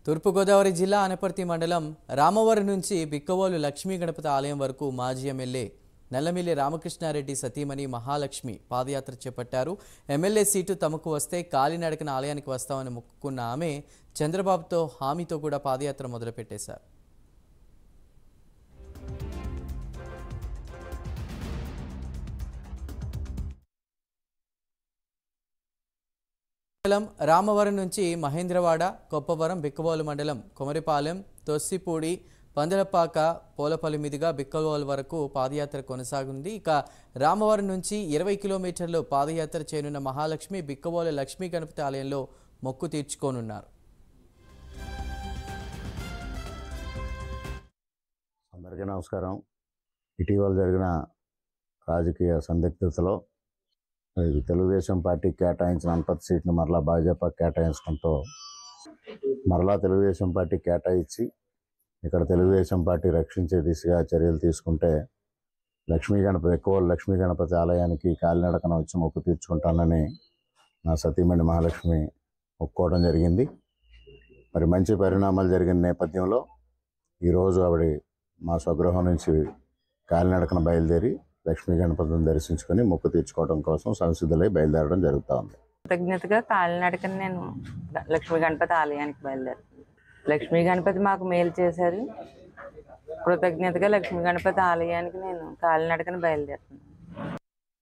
తూర్పుగోదావరి జిల్లా అనపర్తి మండలం రామవరం నుంచి బిక్కవోలు లక్ష్మీ గణపతి ఆలయం వరకు మాజీ ఎమ్మెల్యే నల్లమిల్లి రామకృష్ణారెడ్డి సతీమణి మహాలక్ష్మి పాదయాత్ర చేపట్టారు. ఎమ్మెల్యే సీటు తమకు వస్తే కాలినడకన ఆలయానికి వస్తామని మొక్కుకున్న ఆమె చంద్రబాబుతో హామీతో కూడా పాదయాత్ర మొదలుపెట్టేశారు. మండలం రామవరం నుంచి మహేంద్రవాడ, కొప్పవరం, బిక్కవోలు మండలం కొమరిపాలెం, తొస్సిపూడి, పందలపాక, పోలపల్లి మీదుగా బిక్కవోలు వరకు పాదయాత్ర కొనసాగుంది. ఇక రామవరం నుంచి 20 కిలోమీటర్లు పాదయాత్ర చేయనున్న మహాలక్ష్మి బిక్కవోలు లక్ష్మీ గణపతి ఆలయంలో మొక్కు తీర్చుకోనున్నారు. అందరికీ నమస్కారం. ఇటీవల జరిగిన రాజకీయ సందిగ్ధతలో తెలుగుదేశం పార్టీ కేటాయించిన అనపర్తి సీట్ను మరలా భాజపా కేటాయించడంతో మరలా తెలుగుదేశం పార్టీ కేటాయించి ఇక్కడ తెలుగుదేశం పార్టీ రక్షించే దిశగా చర్యలు తీసుకుంటే బిక్కవోలు లక్ష్మీ గణపతి ఆలయానికి కాలినడకన వచ్చి మొక్కు తీర్చుకుంటానని నా సతీమణి మహాలక్ష్మి మొక్కుకోవడం జరిగింది. మరి మంచి పరిణామాలు జరిగిన నేపథ్యంలో ఈరోజు ఆవిడ మా స్వగృహం నుంచి కాలినడకన బయలుదేరి లక్ష్మీ గణపతిని దర్శించుకొని మొక్కు తీర్చుకోవడం కోసం సంసిద్ధులై బయలుదేరడం జరుగుతూ ఉంది. కృతజ్ఞతగా కాలినడకని నేను లక్ష్మీ గణపతి ఆలయానికి బయలుదేరుతాను. లక్ష్మీ గణపతి మాకు మేలు చేశారు. కృతజ్ఞతగా లక్ష్మీ గణపతి ఆలయానికి నేను కాలినడకని బయలుదేరుతాను.